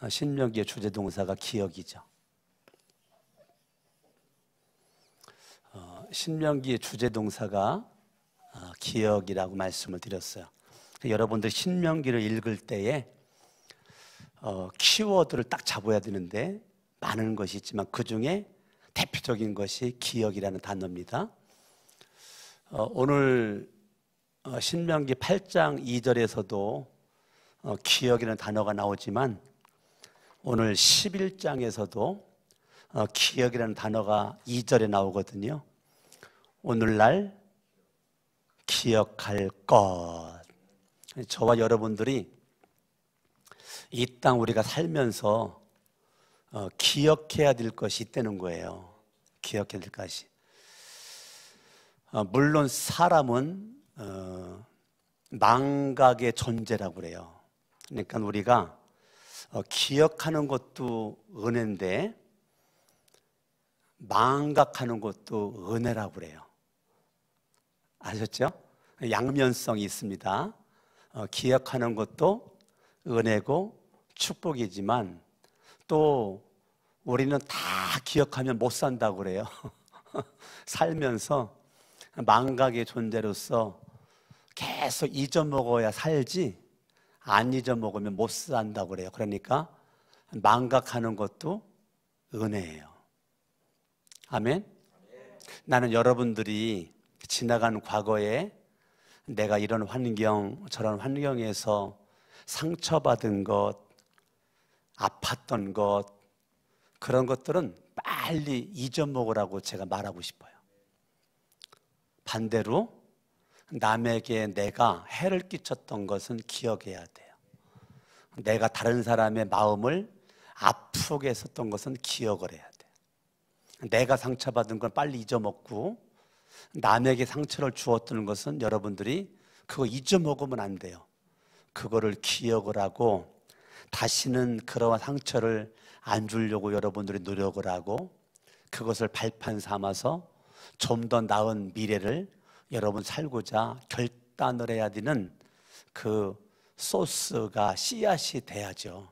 신명기의 주제동사가 기억이죠. 신명기의 주제동사가 기억이라고 말씀을 드렸어요. 여러분들 신명기를 읽을 때에 키워드를 딱 잡아야 되는데 많은 것이 있지만 그 중에 대표적인 것이 기억이라는 단어입니다. 오늘 신명기 8장 2절에서도 기억이라는 단어가 나오지만 오늘 11장에서도 기억이라는 단어가 2절에 나오거든요. 오늘날 기억할 것. 저와 여러분들이 이 땅 우리가 살면서 기억해야 될 것이 있다는 거예요. 기억해야 될 것이. 물론 사람은 망각의 존재라고 그래요. 그러니까 우리가 기억하는 것도 은혜인데 망각하는 것도 은혜라고 그래요. 아셨죠? 양면성이 있습니다. 기억하는 것도 은혜고 축복이지만 또 우리는 다 기억하면 못 산다고 그래요. 살면서 망각의 존재로서 계속 잊어먹어야 살지 안 잊어먹으면 못 산다고 그래요. 그러니까 망각하는 것도 은혜예요. 아멘? 나는 여러분들이 지나간 과거에 내가 이런 환경, 저런 환경에서 상처받은 것, 아팠던 것, 그런 것들은 빨리 잊어먹으라고 제가 말하고 싶어요. 반대로 남에게 내가 해를 끼쳤던 것은 기억해야 돼요. 내가 다른 사람의 마음을 아프게 했었던 것은 기억을 해야 돼요. 내가 상처받은 건 빨리 잊어먹고 남에게 상처를 주었던 것은 여러분들이 그거 잊어먹으면 안 돼요. 그거를 기억을 하고 다시는 그러한 상처를 안 주려고 여러분들이 노력을 하고 그것을 발판 삼아서 좀 더 나은 미래를 여러분 살고자 결단을 해야 되는 그 소스가 씨앗이 돼야죠.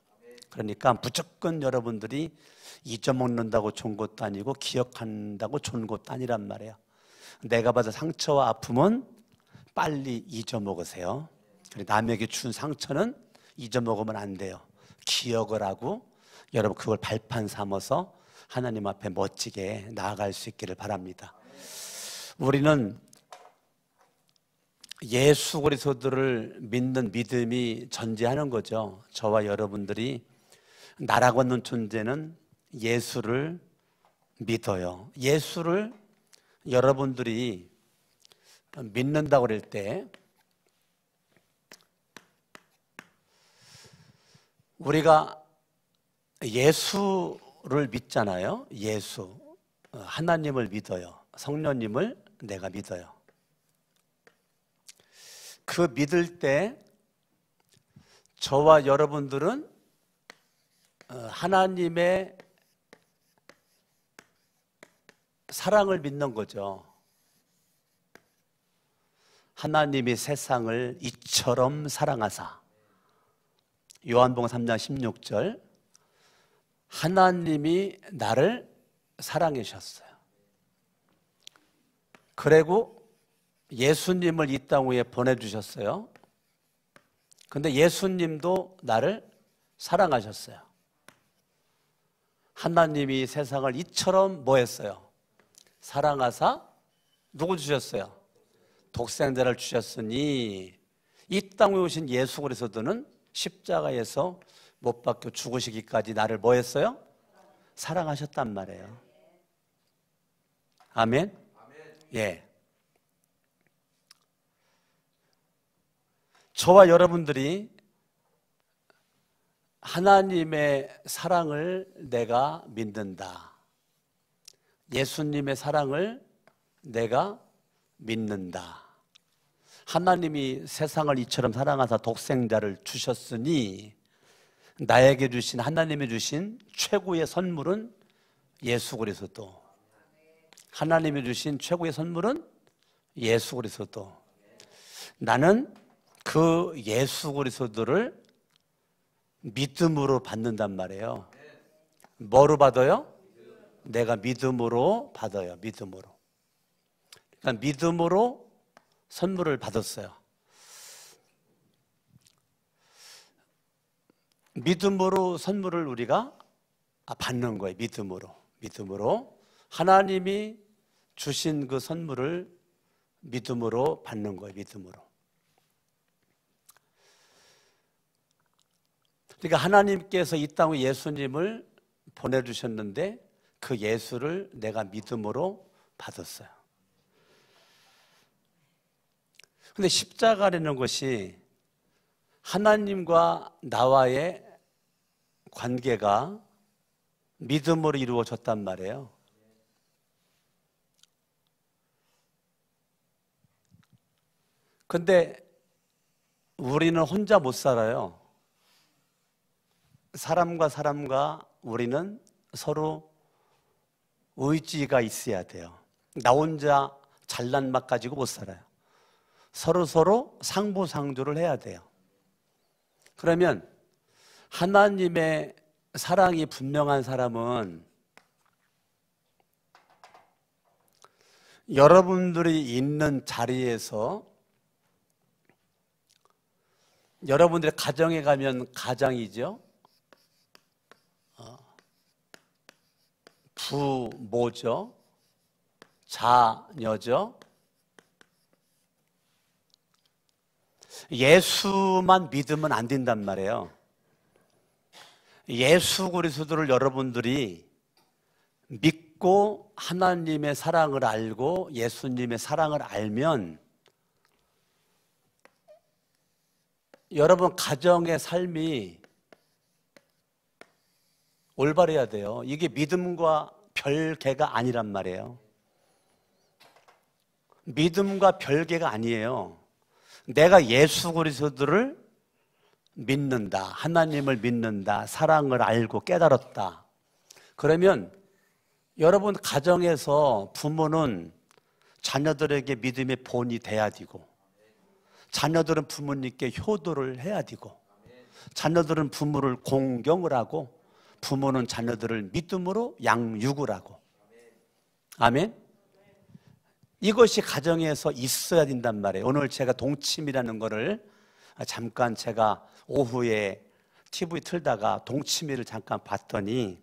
그러니까 무조건 여러분들이 잊어먹는다고 좋은 것도 아니고 기억한다고 좋은 것도 아니란 말이에요. 내가 받은 상처와 아픔은 빨리 잊어먹으세요. 남에게 준 상처는 잊어먹으면 안 돼요. 기억을 하고 여러분 그걸 발판 삼아서 하나님 앞에 멋지게 나아갈 수 있기를 바랍니다. 우리는 예수 그리스도를 믿는 믿음이 전제하는 거죠. 저와 여러분들이 나라고 하는 존재는 예수를 믿어요. 예수를 여러분들이 믿는다고 그럴 때 우리가 예수를 믿잖아요. 예수, 하나님을 믿어요. 성령님을 내가 믿어요. 그 믿을 때 저와 여러분들은 하나님의 사랑을 믿는 거죠. 하나님이 세상을 이처럼 사랑하사. 요한복음 3장 16절. 하나님이 나를 사랑해 주셨어요. 그리고 예수님을 이 땅 위에 보내주셨어요. 근데 예수님도 나를 사랑하셨어요. 하나님이 세상을 이처럼 뭐 했어요? 사랑하사 누구 주셨어요? 독생자를 주셨으니 이 땅에 오신 예수 그리스도는 십자가에서 못 박혀 죽으시기까지 나를 뭐 했어요? 사랑하셨단 말이에요. 아멘? 예. 저와 여러분들이 하나님의 사랑을 내가 믿는다. 예수님의 사랑을 내가 믿는다. 하나님이 세상을 이처럼 사랑하사 독생자를 주셨으니 나에게 주신 하나님이 주신 최고의 선물은 예수 그리스도. 하나님이 주신 최고의 선물은 예수 그리스도. 나는 그 예수 그리스도를 믿음으로 받는단 말이에요. 뭐로 받아요? 내가 믿음으로 받아요. 믿음으로. 그러니까 믿음으로 선물을 받았어요. 믿음으로 선물을 우리가 받는 거예요. 믿음으로 하나님이 주신 그 선물을 믿음으로 받는 거예요. 믿음으로. 그러니까 하나님께서 이 땅에 예수님을 보내주셨는데 그 예수를 내가 믿음으로 받았어요. 근데 십자가라는 것이 하나님과 나와의 관계가 믿음으로 이루어졌단 말이에요. 근데 우리는 혼자 못 살아요. 사람과 우리는 서로 의지가 있어야 돼요. 나 혼자 잘난 맛 가지고 못 살아요. 서로 상부상조를 해야 돼요. 그러면 하나님의 사랑이 분명한 사람은 여러분들이 있는 자리에서 여러분들의 가정에 가면 가장이죠. 부모죠. 자녀죠. 예수만 믿으면 안 된단 말이에요. 예수 그리스도를 여러분들이 믿고 하나님의 사랑을 알고 예수님의 사랑을 알면 여러분 가정의 삶이 올바르야 돼요. 이게 믿음과 별개가 아니란 말이에요. 믿음과 별개가 아니에요. 내가 예수 그리스도를 믿는다. 하나님을 믿는다. 사랑을 알고 깨달았다. 그러면 여러분 가정에서 부모는 자녀들에게 믿음의 본이 돼야 되고, 자녀들은 부모님께 효도를 해야 되고, 자녀들은 부모를 공경을 하고, 부모는 자녀들을 믿음으로 양육을 하고. 아멘. 이것이 가정에서 있어야 된단 말이에요. 오늘 제가 동치미라는 거를 잠깐 제가 오후에 TV 틀다가 동치미를 잠깐 봤더니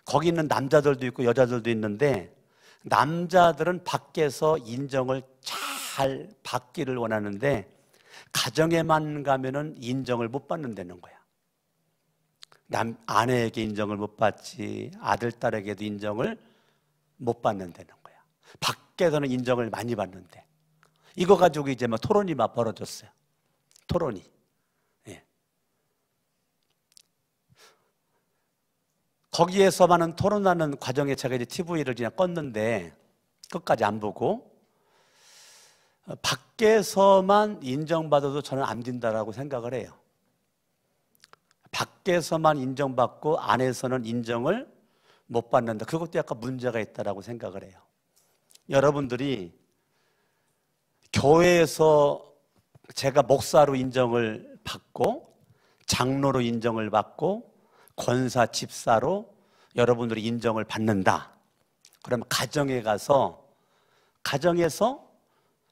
거기 있는 남자들도 있고 여자들도 있는데 남자들은 밖에서 인정을 잘 받기를 원하는데 가정에만 가면은 인정을 못 받는다는 거야. 아내에게 인정을 못 받지, 아들, 딸에게도 인정을 못 받는다는 거야. 밖에서는 인정을 많이 받는데 이거 가지고 이제 막 토론이 막 벌어졌어요. 토론이. 예. 거기에서만은 토론하는 과정에 제가 이제 TV를 그냥 껐는데 끝까지 안 보고 밖에서만 인정받아도 저는 안 된다라고 생각을 해요. 밖에서만 인정받고 안에서는 인정을 못 받는다. 그것도 약간 문제가 있다라고 생각을 해요. 여러분들이 교회에서 제가 목사로 인정을 받고 장로로 인정을 받고 권사 집사로 여러분들이 인정을 받는다. 그러면 가정에 가서 가정에서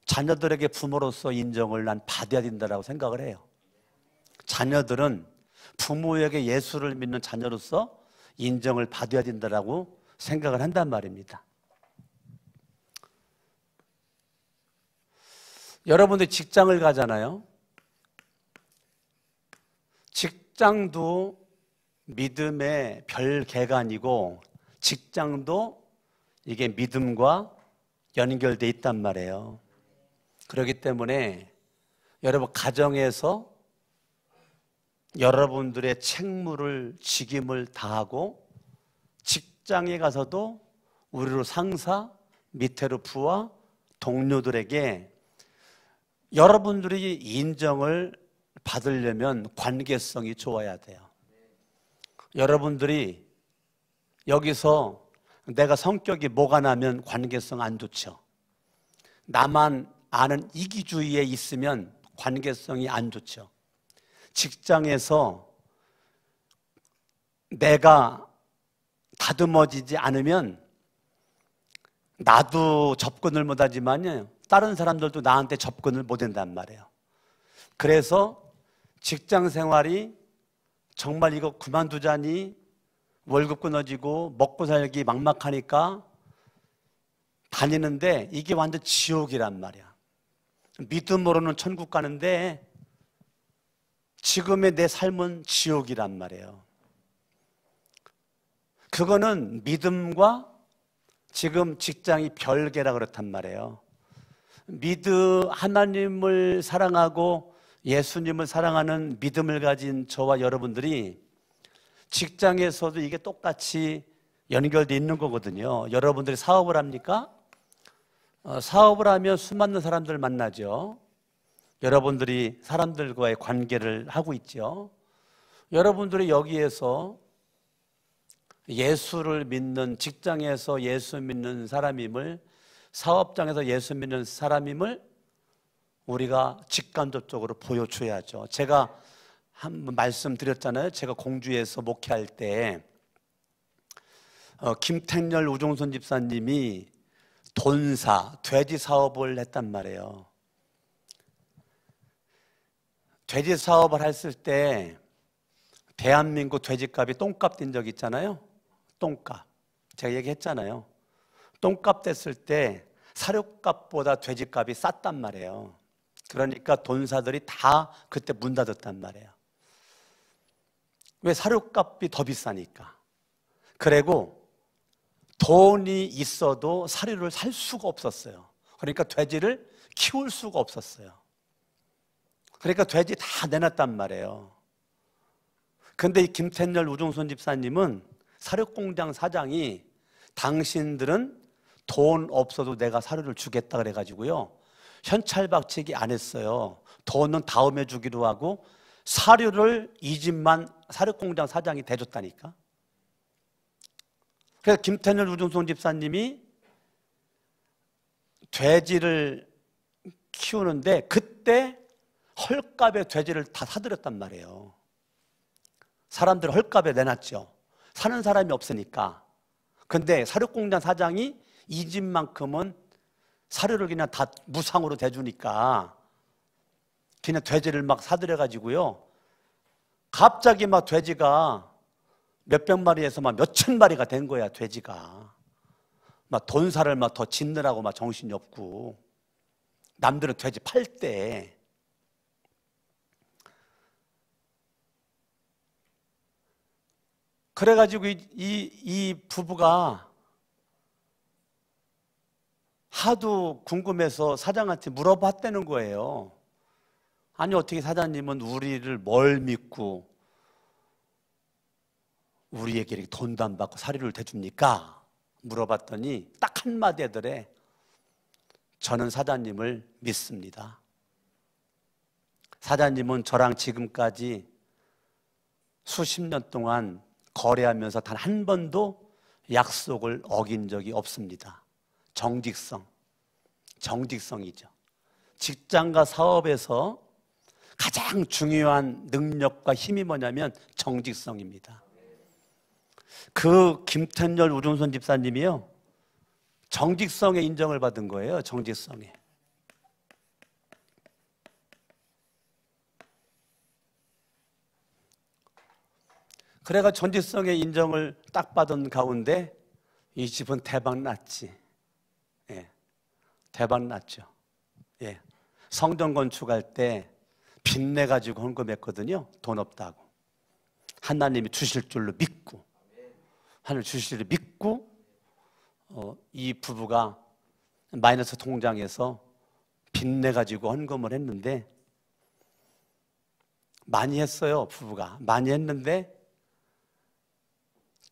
자녀들에게 부모로서 인정을 난 받아야 된다고 생각을 해요. 자녀들은 부모에게 예수를 믿는 자녀로서 인정을 받아야 된다고 생각을 한단 말입니다. 여러분들 직장을 가잖아요. 직장도 믿음의 별개가 아니고 직장도 이게 믿음과 연결되어 있단 말이에요. 그렇기 때문에 여러분 가정에서 여러분들의 책무를 직임을 다하고 직장에 가서도 우리로 상사, 밑으로 부하, 동료들에게 여러분들이 인정을 받으려면 관계성이 좋아야 돼요. 여러분들이 여기서 내가 성격이 뭐가 나면 관계성 안 좋죠. 나만 아는 이기주의에 있으면 관계성이 안 좋죠. 직장에서 내가 다듬어지지 않으면 나도 접근을 못하지만 다른 사람들도 나한테 접근을 못한단 말이에요. 그래서 직장 생활이 정말 이거 그만두자니 월급 끊어지고 먹고 살기 막막하니까 다니는데 이게 완전 지옥이란 말이야. 믿음으로는 천국 가는데 지금의 내 삶은 지옥이란 말이에요. 그거는 믿음과 지금 직장이 별개라 그렇단 말이에요. 하나님을 사랑하고 예수님을 사랑하는 믿음을 가진 저와 여러분들이 직장에서도 이게 똑같이 연결되어 있는 거거든요. 여러분들이 사업을 합니까? 사업을 하면 수많은 사람들 만나죠. 여러분들이 사람들과의 관계를 하고 있죠. 여러분들이 여기에서 예수를 믿는, 직장에서 예수 믿는 사람임을, 사업장에서 예수 믿는 사람임을 우리가 직간접적으로 보여줘야죠. 제가 한번 말씀드렸잖아요. 제가 공주에서 목회할 때 김택렬 우종선 집사님이 돈사, 돼지 사업을 했단 말이에요. 돼지 사업을 했을 때 대한민국 돼지값이 똥값 된 적 있잖아요. 똥값. 제가 얘기했잖아요. 똥값 됐을 때 사료값보다 돼지값이 쌌단 말이에요. 그러니까 돈사들이 다 그때 문 닫았단 말이에요. 왜? 사료값이 더 비싸니까. 그리고 돈이 있어도 사료를 살 수가 없었어요. 그러니까 돼지를 키울 수가 없었어요. 그러니까 돼지 다 내놨단 말이에요. 근데 이 김택렬 우종선 집사님은 사료공장 사장이 당신들은 돈 없어도 내가 사료를 주겠다 그래가지고요, 현찰박치기 안 했어요. 돈은 다음에 주기로 하고 사료를 이 집만 사료공장 사장이 대줬다니까. 그래서 김택렬 우종선 집사님이 돼지를 키우는데 그때 헐값에 돼지를 다 사들였단 말이에요. 사람들을 헐값에 내놨죠. 사는 사람이 없으니까. 근데 사료공장 사장이 이 집만큼은 사료를 그냥 다 무상으로 대주니까 그냥 돼지를 막 사들여가지고요, 갑자기 막 돼지가 몇백 마리에서 막 몇천 마리가 된 거야. 돼지가 막 돈사를 막 더 짓느라고 막 정신이 없고, 남들은 돼지 팔 때. 그래가지고 이 부부가 하도 궁금해서 사장한테 물어봤다는 거예요. 아니 어떻게 사장님은 우리를 뭘 믿고 우리에게 이렇게 돈도 안 받고 사료를 대줍니까? 물어봤더니 딱 한마디 하더래. 저는 사장님을 믿습니다. 사장님은 저랑 지금까지 수십 년 동안 거래하면서 단 한 번도 약속을 어긴 적이 없습니다. 정직성이죠. 직장과 사업에서 가장 중요한 능력과 힘이 뭐냐면 정직성입니다. 그 김택렬 우종선 집사님이요, 정직성에 인정을 받은 거예요. 정직성에. 그래가 정직성의 인정을 딱 받은 가운데 이 집은 대박 났지. 예, 대박 났죠. 예, 성전 건축할 때 빚내 가지고 헌금했거든요. 돈 없다고. 하나님이 주실 줄로 믿고, 하나님 주실 줄로 믿고, 이 부부가 마이너스 통장에서 빚내 가지고 헌금을 했는데, 많이 했어요. 부부가 많이 했는데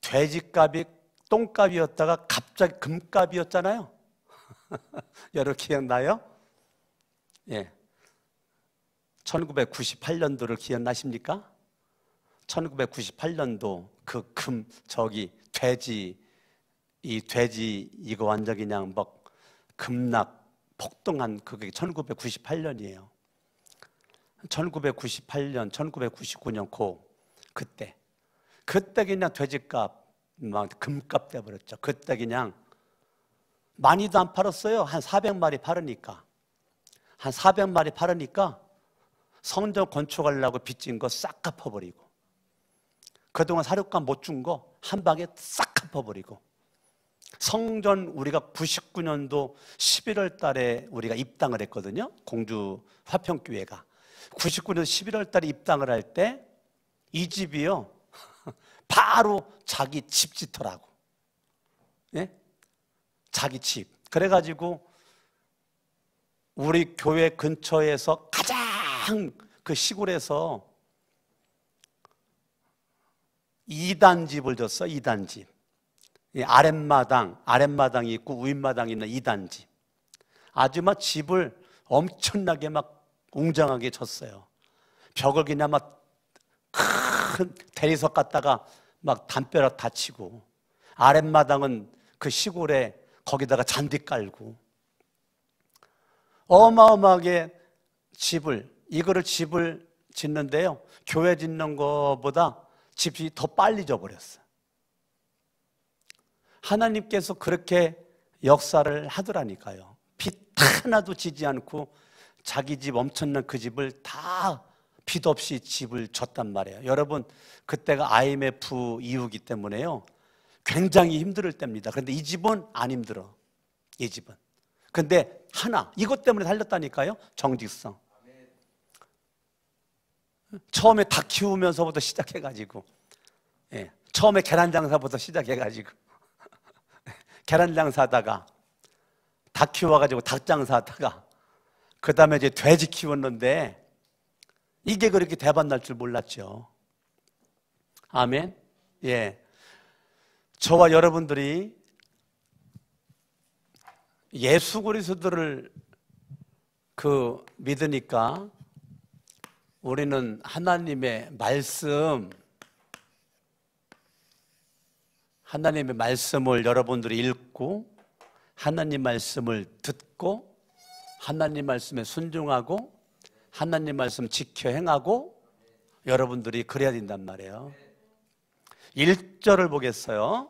돼지값이 똥값이었다가 갑자기 금값이었잖아요. 여러분 기억나요? 예. 1998년도를 기억나십니까? 1998년도 그 돼지 이거 완전 그냥 막 급락 폭등한 그게 1998년이에요. 1998년, 1999년 그때 그냥 돼지값 막 금값 돼버렸죠. 그때 그냥 많이도 안 팔았어요. 한 400마리 팔으니까. 한 400마리 팔으니까 성전 건축하려고 빚진 거 싹 갚아버리고, 그동안 사료값 못 준 거 한 방에 싹 갚아버리고, 성전 우리가 99년도 11월 달에 우리가 입당을 했거든요. 공주 화평교회가 99년 11월 달에 입당을 할 때 이 집이요 바로 자기 집 짓더라고. 예? 자기 집. 그래가지고 우리 교회 근처에서 가장 그 시골에서 2단 집을 줬어. 2단 집. 아랫마당이 있고 윗마당이 있는 2단 집. 아주 막 집을 엄청나게 막 웅장하게 줬어요. 벽을 그냥 막 큰 대리석 갖다가 막 담벼락 다치고, 아랫마당은 그 시골에 거기다가 잔디 깔고, 어마어마하게 집을 짓는데요, 교회 짓는 것보다 집이 더 빨리 져버렸어요. 하나님께서 그렇게 역사를 하더라니까요. 빚 하나도 지지 않고 자기 집, 엄청난 그 집을 다 빚 없이 집을 졌단 말이에요. 여러분, 그때가 IMF 이후기 때문에요 굉장히 힘들 때입니다. 그런데 이 집은 안 힘들어. 이 집은. 근데 하나, 이것 때문에 살렸다니까요. 정직성. 처음에 닭 키우면서부터 시작해가지고, 예, 처음에 계란 장사부터 시작해가지고 계란 장사하다가 닭 키워가지고 닭 장사하다가 그 다음에 이제 돼지 키웠는데 이게 그렇게 대박 날 줄 몰랐죠. 아멘. 예, 저와 여러분들이 예수 그리스도를 믿으니까 우리는 하나님의 말씀을 여러분들이 읽고, 하나님 말씀을 듣고, 하나님 말씀에 순종하고, 하나님 말씀 지켜 행하고, 여러분들이 그래야 된단 말이에요. 1절을 보겠어요.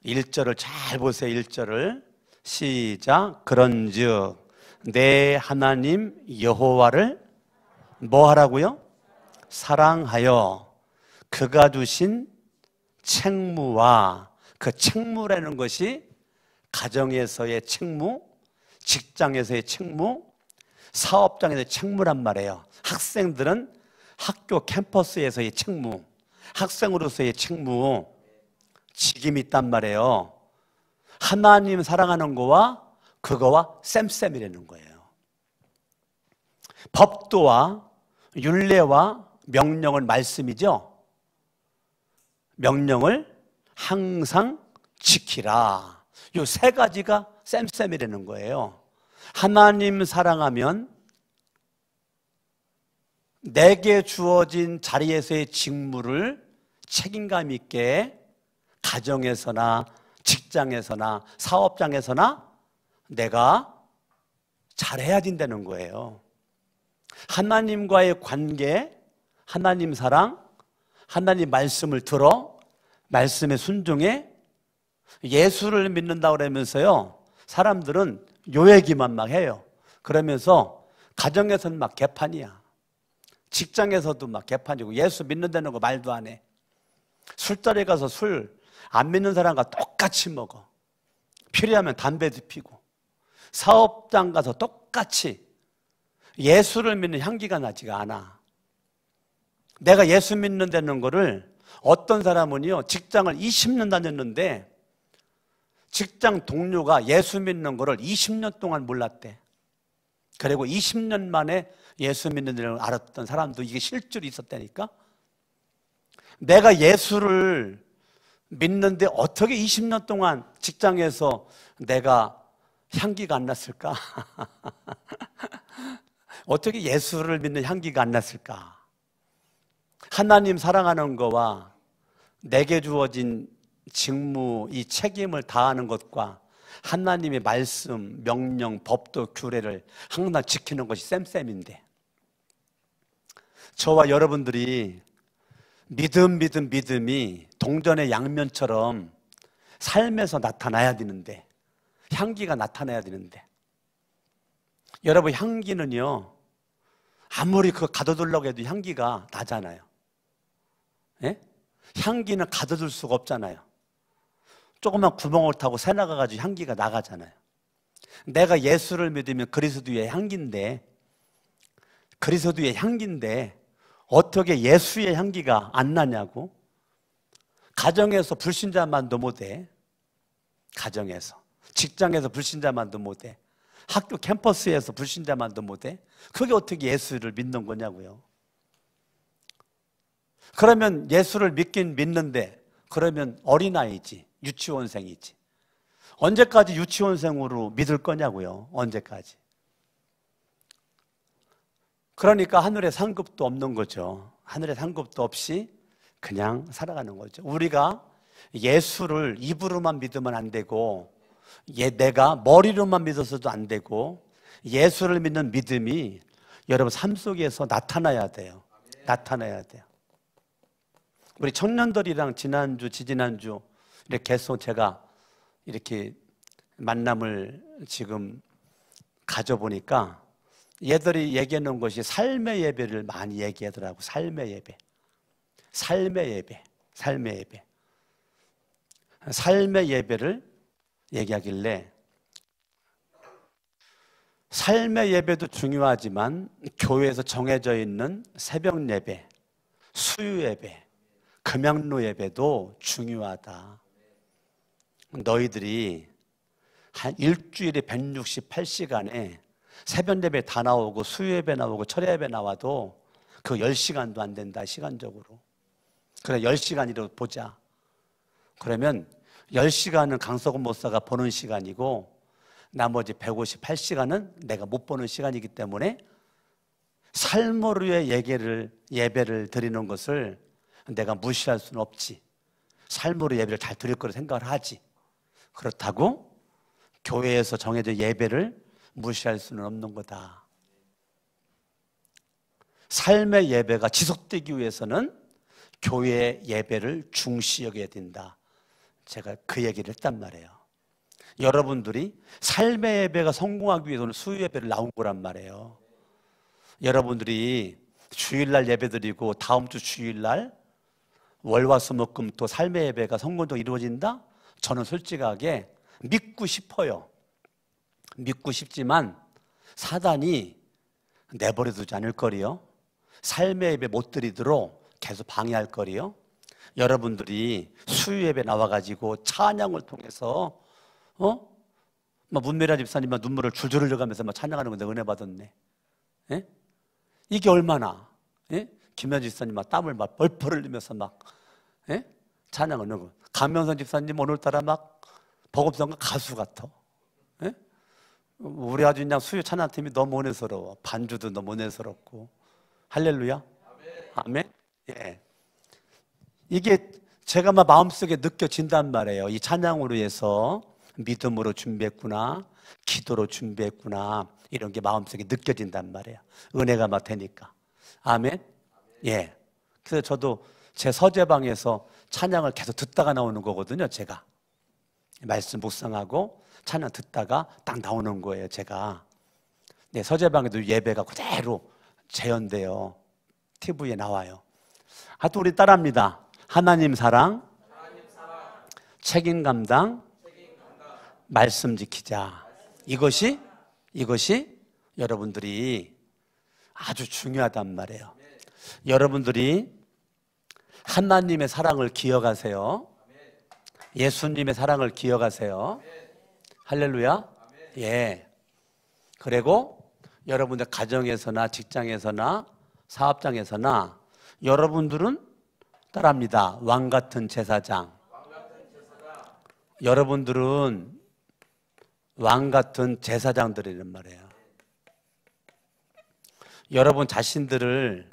1절을 잘 보세요. 1절을 시작. 그런즉 내 하나님 여호와를 뭐 하라고요? 사랑하여 그가 주신 책무와, 그 책무라는 것이 가정에서의 책무, 직장에서의 책무, 사업장에서의 책무란 말이에요. 학생들은 학교 캠퍼스에서의 책무, 학생으로서의 책무, 직임이 있단 말이에요. 하나님 사랑하는 거와 그거와 쌤쌤이라는 거예요. 법도와 율례와 명령을, 말씀이죠. 명령을 항상 지키라. 이 세 가지가 쌤쌤이라는 거예요. 하나님 사랑하면 내게 주어진 자리에서의 직무를 책임감 있게 가정에서나 직장에서나 사업장에서나 내가 잘해야 된다는 거예요. 하나님과의 관계, 하나님 사랑, 하나님 말씀을 들어 말씀에 순종해. 예수를 믿는다고 그러면서요 사람들은 요 얘기만 막 해요. 그러면서 가정에서는 막 개판이야. 직장에서도 막 개판이고, 예수 믿는다는 거 말도 안 해. 술자리에 가서 술 안 믿는 사람과 똑같이 먹어. 필요하면 담배도 피고, 사업장 가서 똑같이 예수를 믿는 향기가 나지가 않아. 내가 예수 믿는다는 거를, 어떤 사람은요 직장을 20년 다녔는데 직장 동료가 예수 믿는 거를 20년 동안 몰랐대. 그리고 20년 만에 예수 믿는 줄 알았던 사람도 이게 실제로 있었다니까. 내가 예수를 믿는데 어떻게 20년 동안 직장에서 내가 향기가 안 났을까? 어떻게 예수를 믿는 향기가 안 났을까? 하나님 사랑하는 거와 내게 주어진 직무, 이 책임을 다하는 것과 하나님의 말씀, 명령, 법도, 규례를 항상 지키는 것이 쌤쌤인데, 저와 여러분들이 믿음이 동전의 양면처럼 삶에서 나타나야 되는데, 향기가 나타나야 되는데, 여러분 향기는요 아무리 그거 가둬두려고 해도 향기가 나잖아요. 예? 향기는 가둬둘 수가 없잖아요. 조그만 구멍을 타고 새 나가가지고 향기가 나가잖아요. 내가 예수를 믿으면 그리스도의 향기인데, 어떻게 예수의 향기가 안 나냐고. 가정에서 불신자만도 못해. 가정에서, 직장에서 불신자만도 못해. 학교 캠퍼스에서 불신자만도 못해. 그게 어떻게 예수를 믿는 거냐고요. 그러면 예수를 믿긴 믿는데, 그러면 어린아이지, 유치원생이지. 언제까지 유치원생으로 믿을 거냐고요. 언제까지. 그러니까 하늘에 상급도 없는 거죠. 하늘에 상급도 없이 그냥 살아가는 거죠. 우리가 예수를 입으로만 믿으면 안 되고, 내가 머리로만 믿어서도 안 되고, 예수를 믿는 믿음이 여러분 삶 속에서 나타나야 돼요. 나타나야 돼요. 우리 청년들이랑 지난주, 지지난주 이렇게 계속 제가 이렇게 만남을 지금 가져보니까 얘들이 얘기해 놓은 것이 삶의 예배를 많이 얘기하더라고. 삶의 예배. 삶의 예배. 삶의 예배. 삶의 예배를 얘기하길래, 삶의 예배도 중요하지만 교회에서 정해져 있는 새벽 예배, 수유 예배, 금양로 예배도 중요하다. 너희들이 한 일주일에 168시간에 새벽 예배 다 나오고 수유 예배 나오고 철야 예배 나와도 그 10시간도 안 된다, 시간적으로. 그래, 10시간이라도 보자. 그러면 10시간은 강석원 목사가 보는 시간이고 나머지 158시간은 내가 못 보는 시간이기 때문에 삶으로의 예배를 드리는 것을 내가 무시할 수는 없지. 삶으로 예배를 잘 드릴 거라 생각을 하지. 그렇다고 교회에서 정해져 예배를 무시할 수는 없는 거다. 삶의 예배가 지속되기 위해서는 교회의 예배를 중시 여겨야 된다. 제가 그 얘기를 했단 말이에요. 여러분들이 삶의 예배가 성공하기 위해서는 수요 예배를 나온 거란 말이에요. 여러분들이 주일날 예배드리고 다음 주 주일날 월화수목금토 삶의 예배가 성공적으로 이루어진다? 저는 솔직하게 믿고 싶어요. 믿고 싶지만 사단이 내버려 두지 않을 거리요. 삶의 예배 못 드리도록 계속 방해할 거리요. 여러분들이 수요 예배 나와가지고 찬양을 통해서 문미라 집사님 눈물을 줄줄 흘려가면서 찬양하는 건데 은혜 받았네. 예? 이게 얼마나? 예? 김현지 집사님 땀을 벌벌 흘리면서 예? 찬양을 하고, 강명선 집사님 오늘따라 복음성가 가수 같아. 예? 우리 아주 그냥 수요 찬양팀이 너무 은혜스러워. 반주도 너무 은혜스럽고. 할렐루야. 아멘. 예. 이게 제가 마음속에 느껴진단 말이에요. 이 찬양으로 해서 믿음으로 준비했구나, 기도로 준비했구나, 이런 게 마음속에 느껴진단 말이에요. 은혜가 되니까. 아멘. 예. 그래서 저도 제 서재방에서 찬양을 계속 듣다가 나오는 거거든요. 제가 말씀 묵상하고 찬양 듣다가 딱 나오는 거예요. 제가. 네, 서재방에도 예배가 그대로 재현돼요. TV에 나와요. 하여튼 우리 따라합니다. 하나님 사랑, 책임 감당, 말씀 지키자. 이것이 여러분들이 아주 중요하단 말이에요. 여러분들이 하나님의 사랑을 기억하세요. 예수님의 사랑을 기억하세요. 할렐루야. 예. 그리고 여러분들 가정에서나 직장에서나 사업장에서나 여러분들은 따라합니다. 왕 같은 제사장. 여러분들은 왕 같은 제사장들이란 말이에요. 여러분 자신들을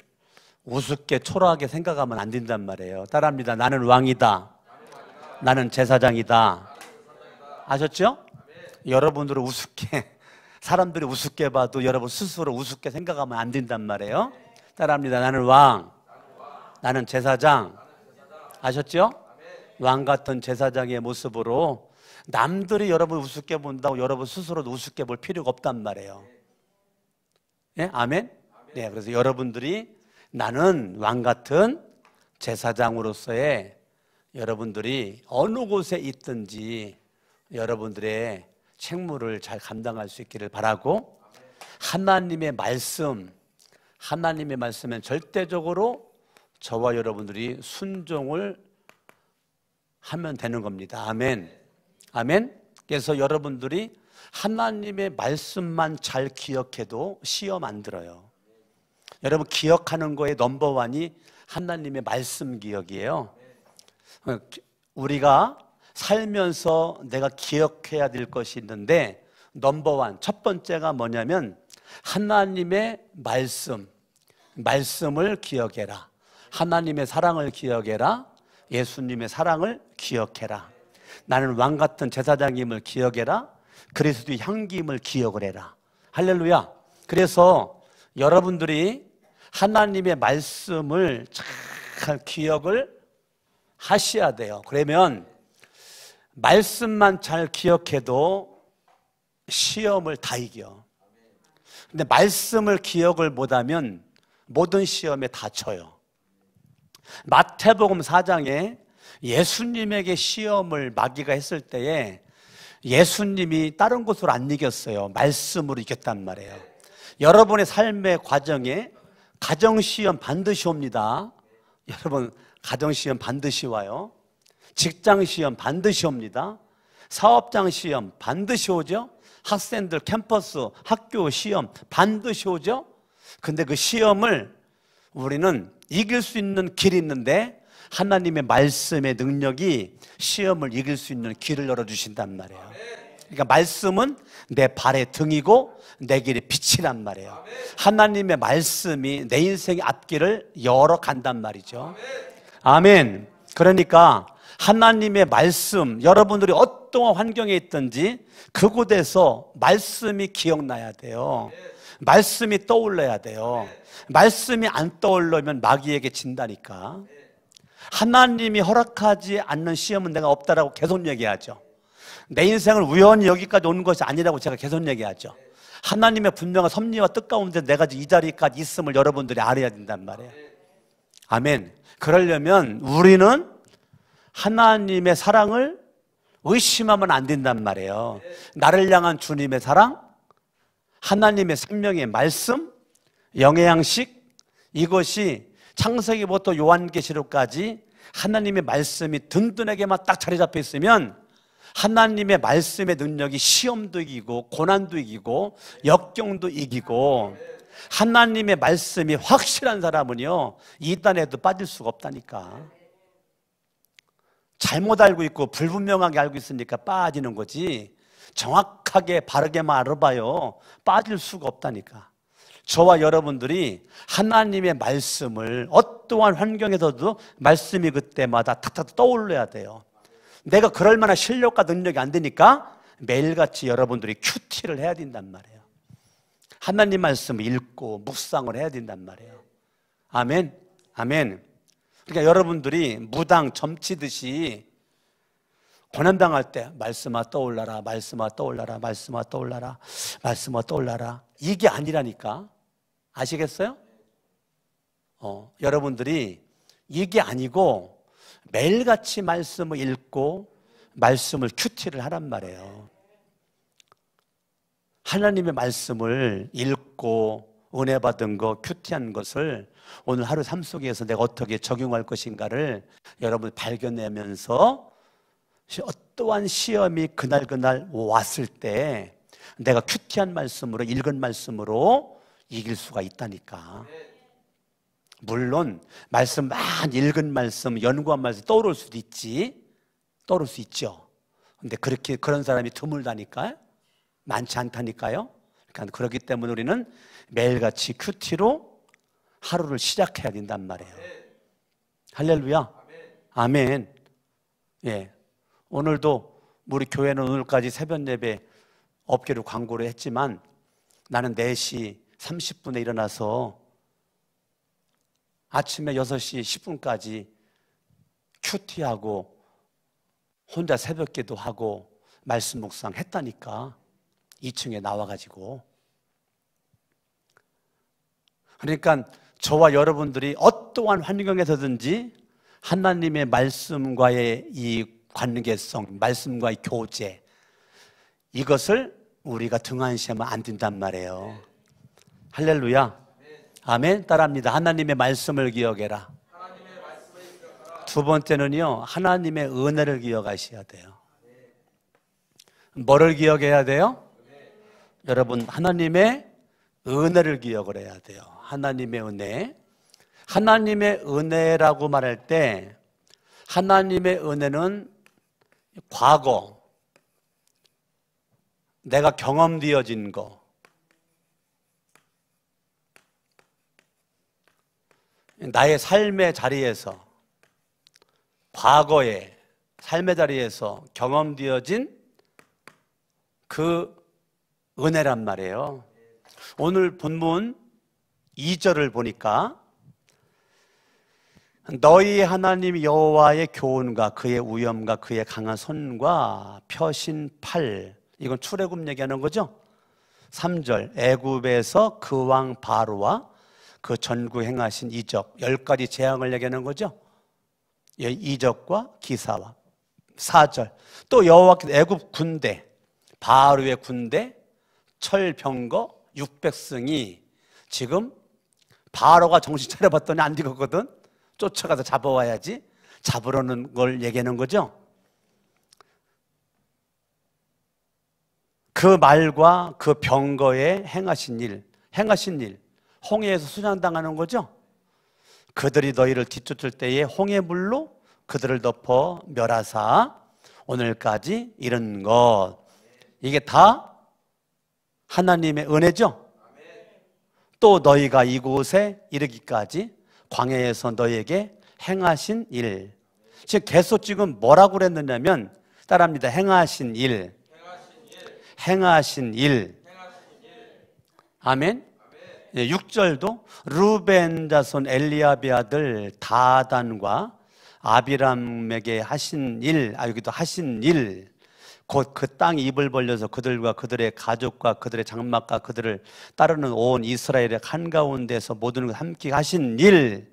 우습게 초라하게 생각하면 안 된단 말이에요. 따라합니다. 나는 왕이다. 나는 제사장이다. 아셨죠? 여러분들을 우습게, 사람들이 우습게 봐도 여러분 스스로 우습게 생각하면 안 된단 말이에요. 따라합니다. 나는 왕, 나는 제사장. 아셨죠? 왕 같은 제사장의 모습으로 남들이 여러분 우습게 본다고 여러분 스스로도 우습게 볼 필요가 없단 말이에요. 예? 아멘? 네, 그래서 여러분들이 나는 왕 같은 제사장으로서의 여러분들이 어느 곳에 있든지 여러분들의 책무를 잘 감당할 수 있기를 바라고, 하나님의 말씀은 절대적으로 저와 여러분들이 순종을 하면 되는 겁니다. 아멘. 아멘. 그래서 여러분들이 하나님의 말씀만 잘 기억해도 시험 안 들어요. 여러분 기억하는 거에 넘버원이 하나님의 말씀 기억이에요. 우리가 살면서 내가 기억해야 될 것이 있는데 넘버원, 첫 번째가 뭐냐면 하나님의 말씀을 기억해라. 하나님의 사랑을 기억해라. 예수님의 사랑을 기억해라. 나는 왕 같은 제사장임을 기억해라. 그리스도의 향기임을 기억을 해라. 할렐루야. 그래서 여러분들이 하나님의 말씀을 잘 기억을 하셔야 돼요. 그러면 말씀만 잘 기억해도 시험을 다 이겨. 근데 말씀을 기억을 못하면 모든 시험에 다 쳐요. 마태복음 4장에 예수님에게 시험을 마귀가 했을 때에 예수님이 다른 곳으로 안 이겼어요. 말씀으로 이겼단 말이에요. 여러분의 삶의 과정에 가정시험 반드시 옵니다. 여러분 가정시험 반드시 와요. 직장시험 반드시 옵니다. 사업장 시험 반드시 오죠. 학생들 캠퍼스 학교 시험 반드시 오죠. 근데 그 시험을 우리는 이길 수 있는 길이 있는데 하나님의 말씀의 능력이 시험을 이길 수 있는 길을 열어주신단 말이에요. 그러니까 말씀은 내 발의 등이고 내 길의 빛이란 말이에요. 하나님의 말씀이 내 인생의 앞길을 열어간단 말이죠. 아멘. 그러니까 하나님의 말씀, 여러분들이 어떠한 환경에 있든지 그곳에서 말씀이 기억나야 돼요. 말씀이 떠올라야 돼요. 말씀이 안 떠올르면 마귀에게 진다니까. 하나님이 허락하지 않는 시험은 내가 없다라고 계속 얘기하죠. 내 인생을 우연히 여기까지 오는 것이 아니라고 제가 계속 얘기하죠. 하나님의 분명한 섭리와 뜻 가운데 내가 이 자리까지 있음을 여러분들이 알아야 된단 말이에요. 아멘. 그러려면 우리는 하나님의 사랑을 의심하면 안 된단 말이에요. 나를 향한 주님의 사랑, 하나님의 생명의 말씀, 영의 양식, 이것이 창세기부터 요한계시록까지 하나님의 말씀이 든든하게만 딱 자리 잡혀 있으면 하나님의 말씀의 능력이 시험도 이기고 고난도 이기고 역경도 이기고, 하나님의 말씀이 확실한 사람은요 이단에도 빠질 수가 없다니까. 잘못 알고 있고 불분명하게 알고 있으니까 빠지는 거지, 정확하게 바르게만 알아봐요 빠질 수가 없다니까. 저와 여러분들이 하나님의 말씀을 어떠한 환경에서도 말씀이 그때마다 탁탁 떠올려야 돼요. 내가 그럴 만한 실력과 능력이 안 되니까 매일같이 여러분들이 큐티를 해야 된단 말이에요. 하나님 말씀을 읽고 묵상을 해야 된단 말이에요. 아멘. 아멘. 그러니까 여러분들이 무당 점치듯이 고난당할 때 말씀아 떠올라라, 말씀아 떠올라라, 말씀아 떠올라라, 말씀아 떠올라라, 이게 아니라니까. 아시겠어요? 여러분들이 이게 아니고 매일같이 말씀을 읽고 말씀을 큐티를 하란 말이에요. 하나님의 말씀을 읽고 은혜 받은 거, 큐티한 것을 오늘 하루 삶 속에서 내가 어떻게 적용할 것인가를 여러분 발견하면서 어떠한 시험이 그날 왔을 때 내가 큐티한 말씀으로, 읽은 말씀으로 이길 수가 있다니까. 물론 말씀 많이 읽은 말씀, 연구한 말씀 떠오를 수도 있지, 떠오를 수 있죠. 근데 그런 사람이 드물다니까요. 많지 않다니까요. 그러니까 그렇기 때문에 우리는 매일같이 큐티로 하루를 시작해야 된단 말이에요. 할렐루야. 아멘. 예. 오늘도 우리 교회는 오늘까지 새벽 예배 업계를 광고를 했지만 나는 4시 30분에 일어나서 아침에 6시 10분까지 큐티하고 혼자 새벽기도 하고 말씀 묵상 했다니까. 2층에 나와가지고. 그러니까 저와 여러분들이 어떠한 환경에서든지 하나님의 말씀과의 이 관계성, 말씀과의 교제, 이것을 우리가 등한시하면 안 된단 말이에요. 할렐루야. 아멘. 따라합니다. 하나님의 말씀을 기억해라. 두 번째는요, 하나님의 은혜를 기억하셔야 돼요. 뭐를 기억해야 돼요? 여러분, 하나님의 은혜를 기억을 해야 돼요. 하나님의 은혜. 하나님의 은혜라고 말할 때 하나님의 은혜는 과거, 내가 경험되어진 거, 나의 삶의 자리에서, 과거의 삶의 자리에서 경험되어진 그 은혜란 말이에요. 오늘 본문 2절을 보니까 너희 하나님 여호와의 교훈과 그의 우염과 그의 강한 손과 펴신 팔, 이건 출애굽 얘기하는 거죠. 3절 애굽에서 그 왕 바로와 그 전국 행하신 이적, 10가지 재앙을 얘기하는 거죠. 이적과 기사와. 4절 또 여호와께서 애굽 군대, 바로의 군대, 철병거 600승이 지금 바로가 정신 차려봤더니 안 되거든. 쫓아가서 잡아와야지. 잡으려는 걸 얘기하는 거죠. 그 말과 그 병거에 행하신 일, 홍해에서 순환당하는 거죠. 그들이 너희를 뒤쫓을 때에 홍해물로 그들을 덮어 멸하사 오늘까지 이른 것. 이게 다 하나님의 은혜죠. 또 너희가 이곳에 이르기까지 광야에서 너희에게 행하신 일. 즉 계속 지금 뭐라고 그랬느냐면, 따라합니다. 행하신 일. 아멘. 6절도 루벤 자손 엘리압의 아들 다단과 아비람에게 하신 일, 여기도 하신 일, 곧 그 땅이 입을 벌려서 그들과 그들의 가족과 그들의 장막과 그들을 따르는 온 이스라엘의 한가운데서 모든 것 함께 하신 일,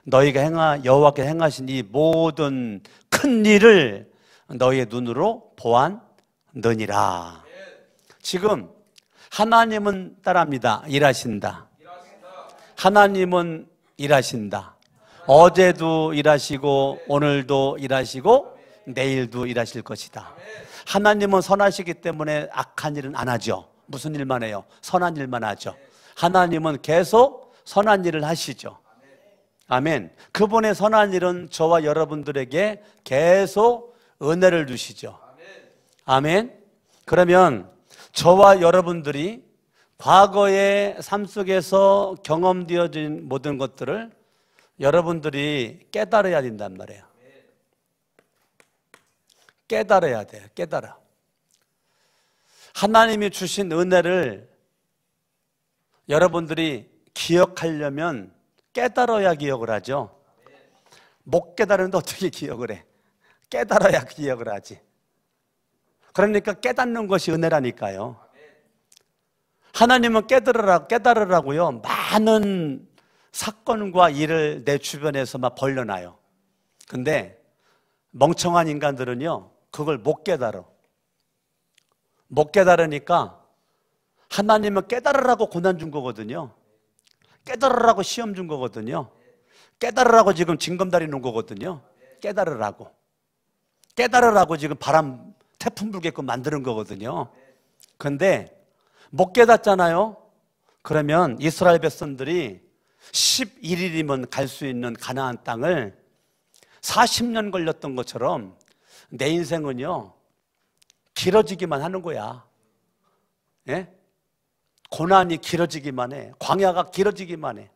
너희가 여호와께 행하신 이 모든 큰 일을 너희의 눈으로 보았느니라. 지금 하나님은 따라합니다. 일하신다. 하나님은 일하신다. 어제도 일하시고 오늘도 일하시고 내일도 일하실 것이다. 하나님은 선하시기 때문에 악한 일은 안 하죠. 무슨 일만 해요? 선한 일만 하죠. 하나님은 계속 선한 일을 하시죠. 아멘. 그분의 선한 일은 저와 여러분들에게 계속 은혜를 주시죠. 아멘. 그러면 저와 여러분들이 과거의 삶 속에서 경험되어진 모든 것들을 여러분들이 깨달아야 된단 말이에요. 깨달아야 돼요. 깨달아. 하나님이 주신 은혜를 여러분들이 기억하려면 깨달아야 기억을 하죠. 못 깨달으는데 어떻게 기억을 해? 깨달아야 기억을 하지. 그러니까 깨닫는 것이 은혜라니까요. 하나님은 깨달으라고요, 많은 사건과 일을 내 주변에서 막 벌려놔요. 근데 멍청한 인간들은요, 그걸 못 깨달아. 못 깨달으니까 하나님은 깨달으라고 고난 준 거거든요. 깨달으라고 시험 준 거거든요. 깨달으라고 지금 징검다리 놓은 거거든요. 깨달으라고 지금 태풍 불게끔 만드는 거거든요. 근데 못 깨닫잖아요. 그러면 이스라엘 백성들이 11일이면 갈 수 있는 가나안 땅을 40년 걸렸던 것처럼 내 인생은요, 길어지기만 하는 거야. 예? 고난이 길어지기만 해. 광야가 길어지기만 해.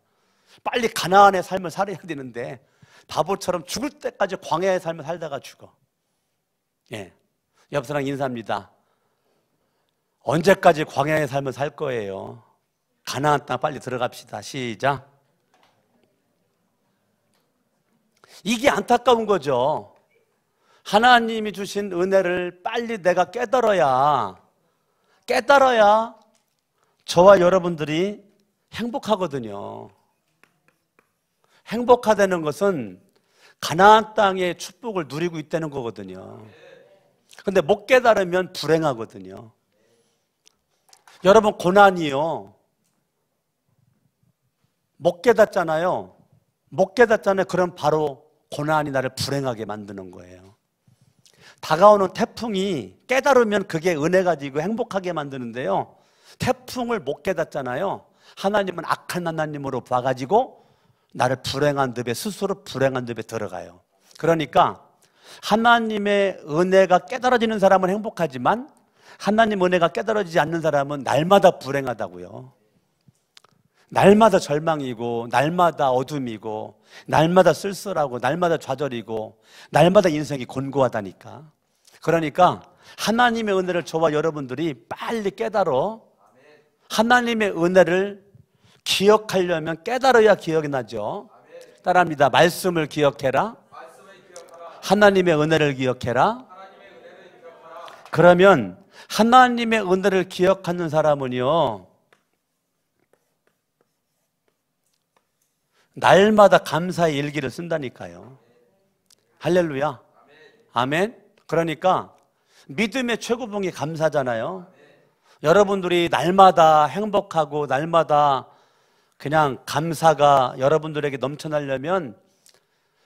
빨리 가나안의 삶을 살아야 되는데 바보처럼 죽을 때까지 광야의 삶을 살다가 죽어. 예. 옆 사람 인사합니다. 언제까지 광야의 삶을 살 거예요? 가나안 땅 빨리 들어갑시다. 시작. 이게 안타까운 거죠. 하나님이 주신 은혜를 빨리 내가 깨달아야 저와 여러분들이 행복하거든요. 행복하다는 것은 가나안 땅의 축복을 누리고 있다는 거거든요. 근데 못 깨달으면 불행하거든요. 여러분, 고난이요, 못 깨닫잖아요. 그럼 바로 고난이 나를 불행하게 만드는 거예요. 다가오는 태풍이 깨달으면 그게 은혜 가지고 행복하게 만드는데요, 태풍을 못 깨닫잖아요. 하나님은 악한 하나님으로 봐가지고 나를 불행한 늪에, 스스로 불행한 늪에 들어가요. 그러니까 하나님의 은혜가 깨달아지는 사람은 행복하지만 하나님 은혜가 깨달아지지 않는 사람은 날마다 불행하다고요. 날마다 절망이고, 날마다 어둠이고, 날마다 쓸쓸하고, 날마다 좌절이고, 날마다 인생이 곤고하다니까. 그러니까 하나님의 은혜를 저와 여러분들이 빨리 깨달아 하나님의 은혜를 기억하려면 깨달아야 기억이 나죠. 따라합니다. 말씀을 기억해라. 하나님의 은혜를 기억해라. 그러면 하나님의 은혜를 기억하는 사람은요, 날마다 감사의 일기를 쓴다니까요. 할렐루야. 아멘. 그러니까 믿음의 최고봉이 감사잖아요. 여러분들이 날마다 행복하고 날마다 그냥 감사가 여러분들에게 넘쳐나려면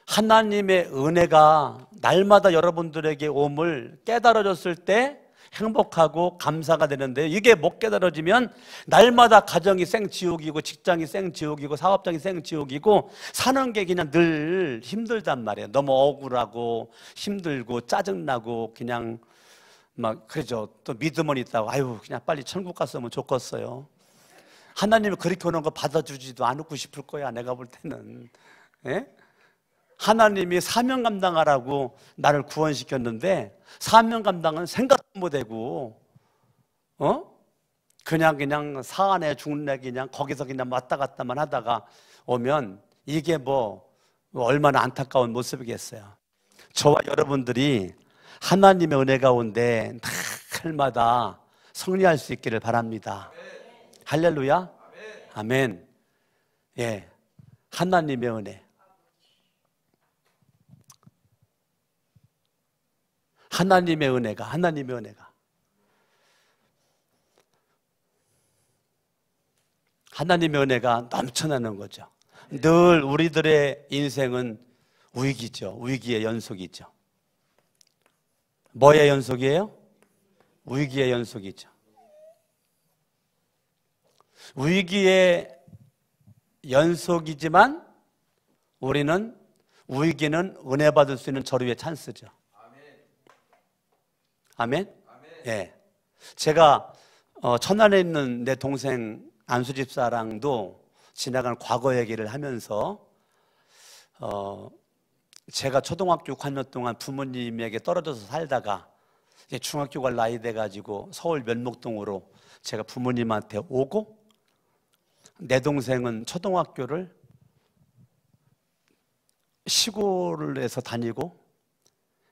하나님의 은혜가 날마다 여러분들에게 옴을 깨달아졌을 때 행복하고 감사가 되는데, 이게 못 깨달아지면 날마다 가정이 생지옥이고, 직장이 생지옥이고, 사업장이 생지옥이고, 사는 게 그냥 늘 힘들단 말이에요. 너무 억울하고 힘들고 짜증나고 그냥 막 그러죠. 또 믿음은 있다고, 아유 그냥 빨리 천국 갔으면 좋겠어요. 하나님이 그렇게 오는 거 받아주지도 않고 싶을 거야, 내가 볼 때는. 예? 하나님이 사명 감당하라고 나를 구원시켰는데 사명 감당은 생각도 못하고 그냥 사안에 죽네, 그냥 거기서 그냥 왔다 갔다만 하다가 오면 이게 뭐 얼마나 안타까운 모습이겠어요. 저와 여러분들이 하나님의 은혜 가운데 날마다 승리할 수 있기를 바랍니다. 할렐루야. 아멘. 예, 하나님의 은혜. 하나님의 은혜가 넘쳐나는 거죠. 늘 우리들의 인생은 위기죠. 위기의 연속이죠. 뭐의 연속이에요? 위기의 연속이죠. 위기의 연속이지만 우리는 위기는 은혜 받을 수 있는 저류의 찬스죠. 아멘? 예. 제가 천안에 있는 내 동생 안수 집사랑도 지나간 과거 얘기를 하면서 제가 초등학교 6학년 동안 부모님에게 떨어져서 살다가 이제 중학교 갈 나이 돼가지고 서울 면목동으로 제가 부모님한테 오고, 내 동생은 초등학교를 시골에서 다니고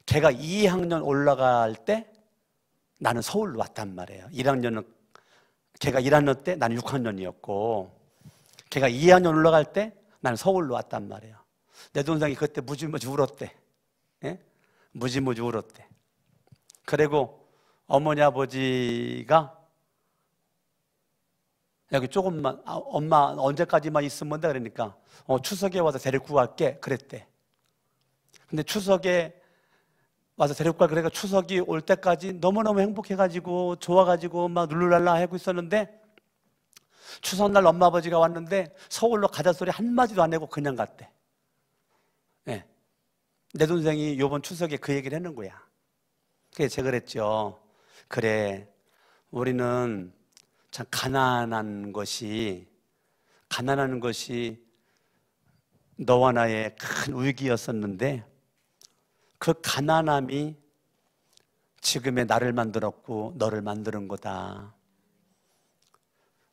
걔가 2학년 올라갈 때 나는 서울로 왔단 말이에요. 1학년은 걔가 1학년 때 나는 6학년이었고, 걔가 2학년 올라갈 때 나는 서울로 왔단 말이에요. 내 동생이 그때 무지무지 울었대. 예? 무지무지 울었대. 그리고 어머니 아버지가 여기 조금만, 엄마 언제까지만 있으면 돼? 그러니까 추석에 와서 데리고 갈게 그랬대. 근데 추석에 와서 데리고 갈, 그러니까 추석이 올 때까지 너무너무 행복해가지고 좋아가지고 막 룰루랄라 하고 있었는데, 추석날 엄마 아버지가 왔는데 서울로 가자 소리 한마디도 안 하고 그냥 갔대. 네. 내 동생이 요번 추석에 그 얘기를 하는 거야. 그래서 제가 그랬죠. 그래, 우리는 참 가난한 것이 너와 나의 큰 위기였었는데 그 가난함이 지금의 나를 만들었고 너를 만드는 거다.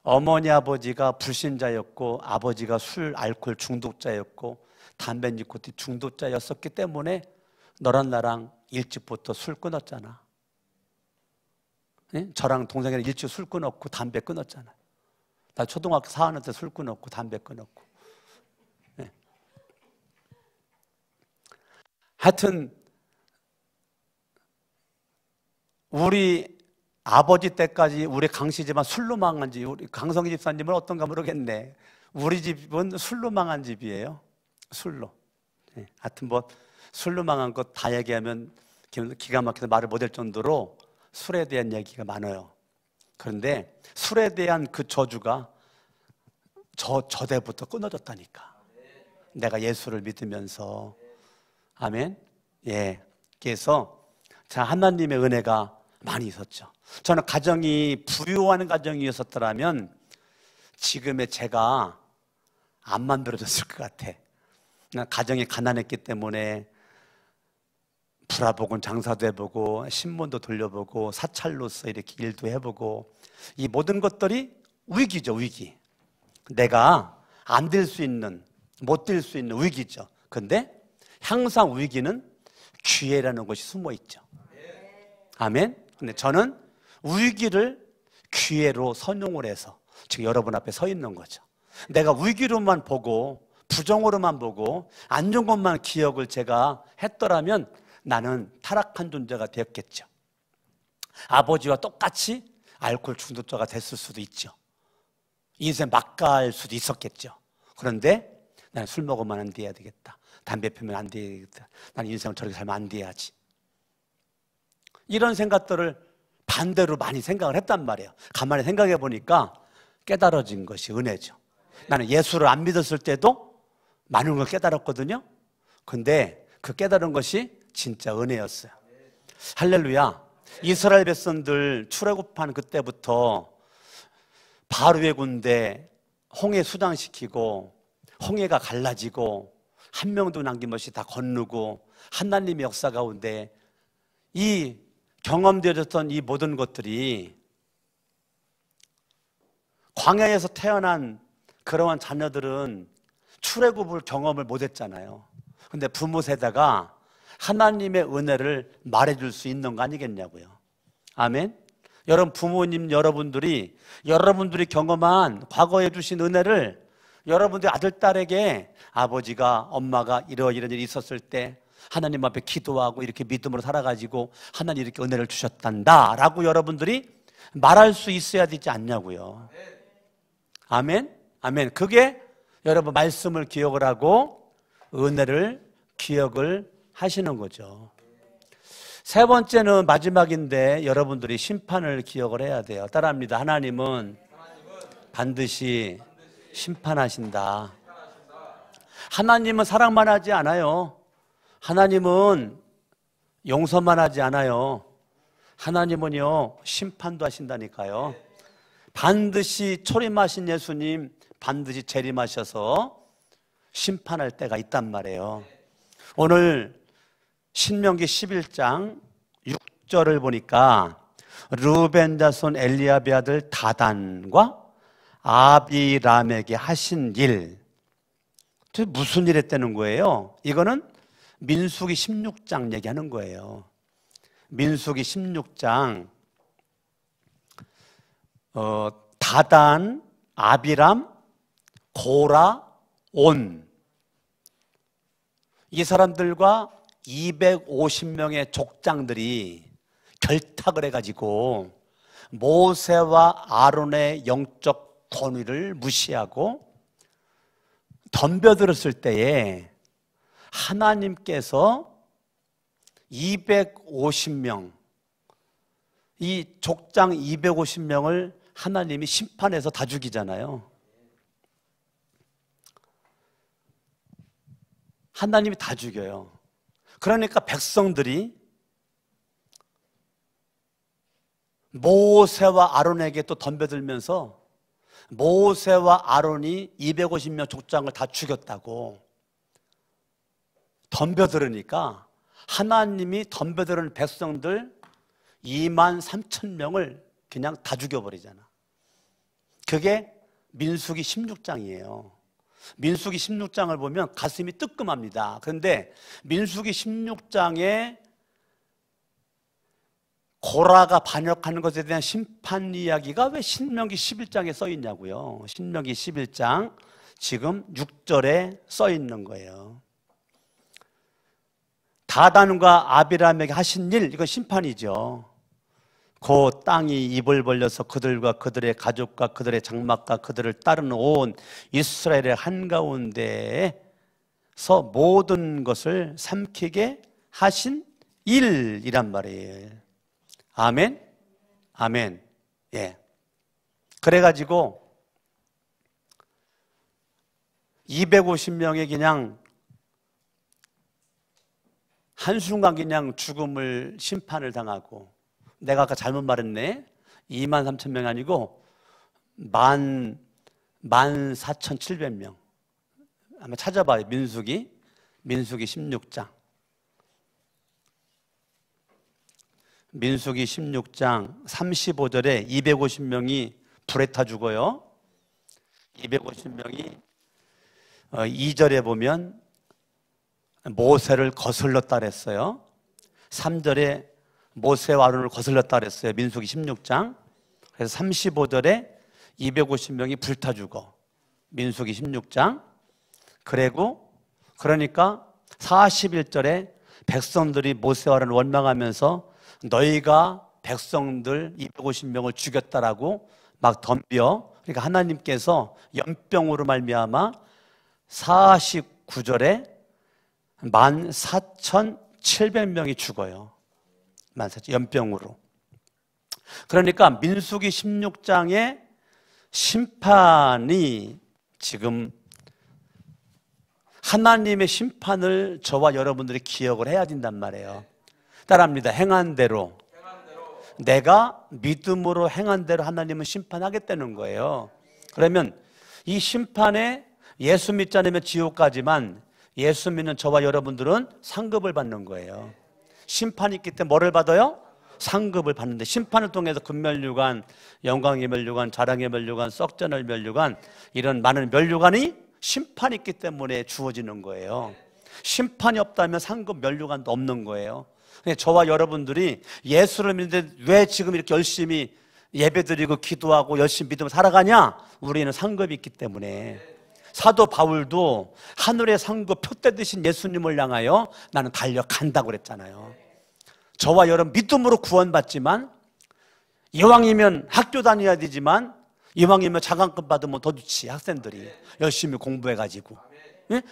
어머니 아버지가 불신자였고 아버지가 술, 알코올 중독자였고 담배 니코틴 중독자였었기 때문에 너랑 나랑 일찍부터 술 끊었잖아. 네? 저랑 동생이랑 일찍 술 끊었고 담배 끊었잖아. 나 초등학교 4학년 때 술 끊었고 담배 끊었고. 네. 하여튼 우리 아버지 때까지 우리 강씨 집안 술로 망한 집, 우리 강성희 집사님은 어떤가 모르겠네. 우리 집은 술로 망한 집이에요. 술로. 네. 하여튼 뭐 술로 망한 것 다 얘기하면 기가 막혀서 말을 못할 정도로 술에 대한 얘기가 많아요. 그런데 술에 대한 그 저주가 저 때부터 끊어졌다니까. 내가 예수를 믿으면서. 아멘. 예. 그래서 자, 하나님의 은혜가 많이 있었죠. 저는 가정이 부유한 가정이었었더라면 지금의 제가 안 만들어졌을 것 같아. 가정이 가난했기 때문에 브라보곤 장사도 해보고 신문도 돌려보고 사찰로서 이렇게 일도 해보고 이 모든 것들이 위기죠. 위기. 내가 안 될 수 있는, 못 될 수 있는 위기죠. 근데 항상 위기는 기회라는 것이 숨어 있죠. 아멘. 근데 저는 위기를 기회로 선용을 해서 지금 여러분 앞에 서 있는 거죠. 내가 위기로만 보고 부정으로만 보고 안 좋은 것만 기억을 제가 했더라면 나는 타락한 존재가 되었겠죠. 아버지와 똑같이 알코올 중독자가 됐을 수도 있죠. 인생 막갈 수도 있었겠죠. 그런데 나는 술 먹으면 안 돼야 되겠다. 담배 피우면 안 되겠다. 나는 인생을 저렇게 살면 안 돼야지. 이런 생각들을 반대로 많이 생각을 했단 말이에요. 가만히 생각해 보니까 깨달아진 것이 은혜죠. 나는 예수를 안 믿었을 때도 많은 걸 깨달았거든요. 근데 그 깨달은 것이 진짜 은혜였어요. 할렐루야. 이스라엘 백성들 출애굽한 그때부터 바로의 군대 홍해 수장시키고 홍해가 갈라지고 한 명도 남김없이 다 건너고 하나님의 역사 가운데 이 경험되어졌던 이 모든 것들이 광야에서 태어난 그러한 자녀들은 출애굽을 경험을 못했잖아요. 근데 부모 세대가 하나님의 은혜를 말해줄 수 있는 거 아니겠냐고요. 아멘. 여러분 부모님 여러분들이 경험한 과거에 주신 은혜를 여러분들 아들 딸에게 아버지가 엄마가 이런 일이 있었을 때 하나님 앞에 기도하고 이렇게 믿음으로 살아가지고 하나님 이렇게 은혜를 주셨단다 라고 여러분들이 말할 수 있어야 되지 않냐고요. 아멘. 아멘. 그게 여러분 말씀을 기억을 하고 은혜를 기억을 하시는 거죠. 세 번째는 마지막인데 여러분들이 심판을 기억을 해야 돼요. 따라합니다. 하나님은 반드시 심판하신다. 하나님은 사랑만 하지 않아요. 하나님은 용서만 하지 않아요. 하나님은요 심판도 하신다니까요. 반드시 초림하신 예수님 반드시 재림하셔서 심판할 때가 있단 말이에요. 오늘 신명기 11장 6절을 보니까 르우벤 자손 엘리압의 아들 다단과 아비람에게 하신 일, 무슨 일 했다는 거예요? 이거는 민수기 16장 얘기하는 거예요. 민수기 16장 다단, 아비람, 고라, 온 이 사람들과 250명의 족장들이 결탁을 해가지고 모세와 아론의 영적 권위를 무시하고 덤벼들었을 때에 하나님께서 250명, 이 족장 250명을 하나님이 심판해서 다 죽이잖아요. 하나님이 다 죽여요. 그러니까 백성들이 모세와 아론에게 또 덤벼들면서 모세와 아론이 250명 족장을 다 죽였다고 덤벼들으니까 하나님이 덤벼드는 백성들 2만 3천 명을 그냥 다 죽여버리잖아. 그게 민수기 16장이에요. 민수기 16장을 보면 가슴이 뜨끔합니다. 그런데 민수기 16장에 고라가 반역하는 것에 대한 심판 이야기가 왜 신명기 11장에 써 있냐고요. 신명기 11장 지금 6절에 써 있는 거예요. 다단과 아비람에게 하신 일, 이건 심판이죠. 그 땅이 입을 벌려서 그들과 그들의 가족과 그들의 장막과 그들을 따르는 온 이스라엘의 한가운데에서 모든 것을 삼키게 하신 일이란 말이에요. 아멘? 아멘. 예. 그래가지고 250명이 그냥 한순간 그냥 죽음을 심판을 당하고, 내가 아까 잘못 말했네. 23,000명이 아니고 14,700명. 한번 찾아봐요. 민수기 16장. 민수기 16장 35절에 250명이 불에 타 죽어요. 250명이 2절에 보면 모세를 거슬렀다 그랬어요. 3절에 모세와 아론을 거슬렀다 그랬어요. 민수기 16장. 그래서 35절에 250명이 불타 죽어. 민수기 16장. 그러니까 41절에 백성들이 모세와 아론을 원망하면서 너희가 백성들 250명을 죽였다라고 막 덤벼. 그러니까 하나님께서 연병으로 말미암아 49절에 14,700명이 죽어요. 연병으로. 그러니까 민수기 16장의 심판이 지금 하나님의 심판을 저와 여러분들이 기억을 해야 된단 말이에요. 따라합니다. 행한 대로, 내가 믿음으로 행한 대로 하나님은 심판하겠다는 거예요. 그러면 이 심판에 예수 믿지 않으면 지옥 가지만 예수 믿는 저와 여러분들은 상급을 받는 거예요. 심판이 있기 때문에 뭐를 받아요? 상급을 받는데, 심판을 통해서 금면류관, 영광의 면류관, 자랑의 면류관, 썩전의 면류관, 이런 많은 면류관이 심판이 있기 때문에 주어지는 거예요. 심판이 없다면 상급 면류관도 없는 거예요. 저와 여러분들이 예수를 믿는데 왜 지금 이렇게 열심히 예배드리고 기도하고 열심히 믿으며 살아가냐? 우리는 상급이 있기 때문에. 사도 바울도 하늘의 상급 표대 되신 예수님을 향하여 나는 달려간다고 그랬잖아요. 저와 여러분 믿음으로 구원받지만, 이왕이면 학교 다녀야 되지만, 이왕이면 장학금 받으면 더 좋지. 학생들이 열심히 공부해가지고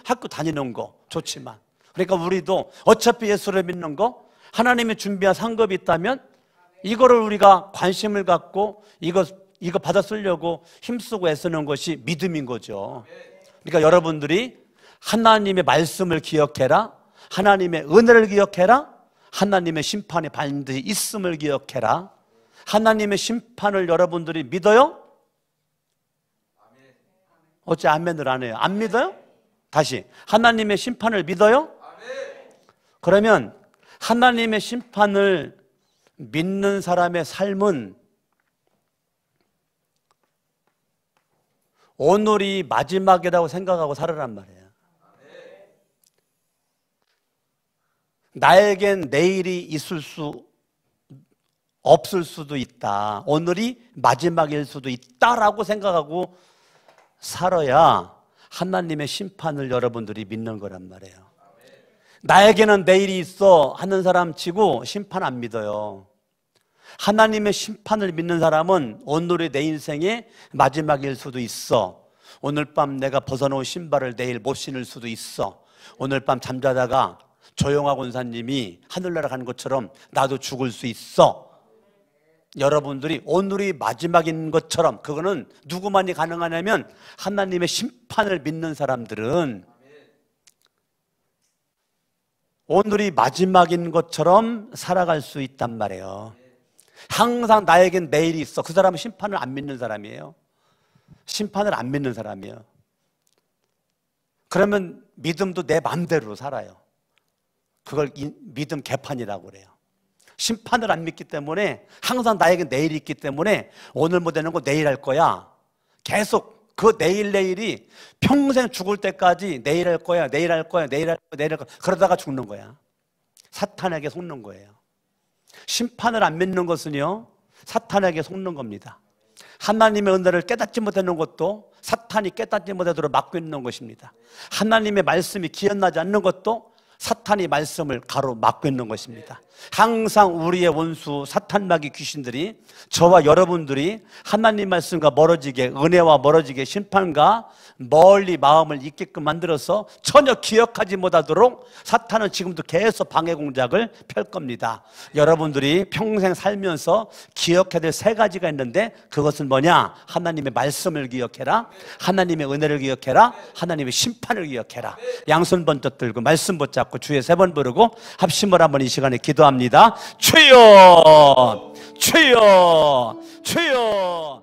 학교 다니는 거 좋지만, 그러니까 우리도 어차피 예수를 믿는 거, 하나님이 준비한 상급이 있다면 이거를 우리가 관심을 갖고 이거 받아 쓰려고 힘쓰고 애쓰는 것이 믿음인 거죠. 그러니까 여러분들이 하나님의 말씀을 기억해라, 하나님의 은혜를 기억해라, 하나님의 심판이 반드시 있음을 기억해라. 하나님의 심판을 여러분들이 믿어요? 어째 아멘을 안 해요? 안 믿어요? 다시, 하나님의 심판을 믿어요? 그러면 하나님의 심판을 믿는 사람의 삶은 오늘이 마지막이라고 생각하고 살아란 말이에요. 나에겐 내일이 있을 수 없을 수도 있다, 오늘이 마지막일 수도 있다라고 생각하고 살아야 하나님의 심판을 여러분들이 믿는 거란 말이에요. 나에게는 내일이 있어 하는 사람 치고 심판 안 믿어요. 하나님의 심판을 믿는 사람은 오늘이 내 인생의 마지막일 수도 있어. 오늘 밤 내가 벗어놓은 신발을 내일 못 신을 수도 있어. 오늘 밤 잠자다가 조용하 권사님이 하늘나라 가는 것처럼 나도 죽을 수 있어. 여러분들이 오늘이 마지막인 것처럼, 그거는 누구만이 가능하냐면 하나님의 심판을 믿는 사람들은 오늘이 마지막인 것처럼 살아갈 수 있단 말이에요. 항상 나에겐 내일이 있어. 그 사람은 심판을 안 믿는 사람이에요. 심판을 안 믿는 사람이에요. 그러면 믿음도 내 맘대로 살아요. 그걸 믿음 개판이라고 그래요. 심판을 안 믿기 때문에, 항상 나에게 내일이 있기 때문에 오늘 못 되는 거 내일 할 거야. 계속 그 내일이 평생 죽을 때까지 내일 할 거야, 내일 할 거야, 내일 할 거야, 내일 할 거야. 그러다가 죽는 거야. 사탄에게 속는 거예요. 심판을 안 믿는 것은요, 사탄에게 속는 겁니다. 하나님의 은혜를 깨닫지 못하는 것도 사탄이 깨닫지 못하도록 막고 있는 것입니다. 하나님의 말씀이 기억나지 않는 것도 사탄이 말씀을 가로막고 있는 것입니다. 항상 우리의 원수 사탄마귀 귀신들이 저와 여러분들이 하나님 말씀과 멀어지게, 은혜와 멀어지게, 심판과 멀리 마음을 있게끔 만들어서 전혀 기억하지 못하도록 사탄은 지금도 계속 방해 공작을 펼 겁니다. 여러분들이 평생 살면서 기억해야 될 세 가지가 있는데, 그것은 뭐냐? 하나님의 말씀을 기억해라, 하나님의 은혜를 기억해라, 하나님의 심판을 기억해라. 양손 번쩍 들고 말씀 붙잡고 주의 세 번 부르고 합심을 한번 이 시간에 기도합니다. 주여, 주여, 주여.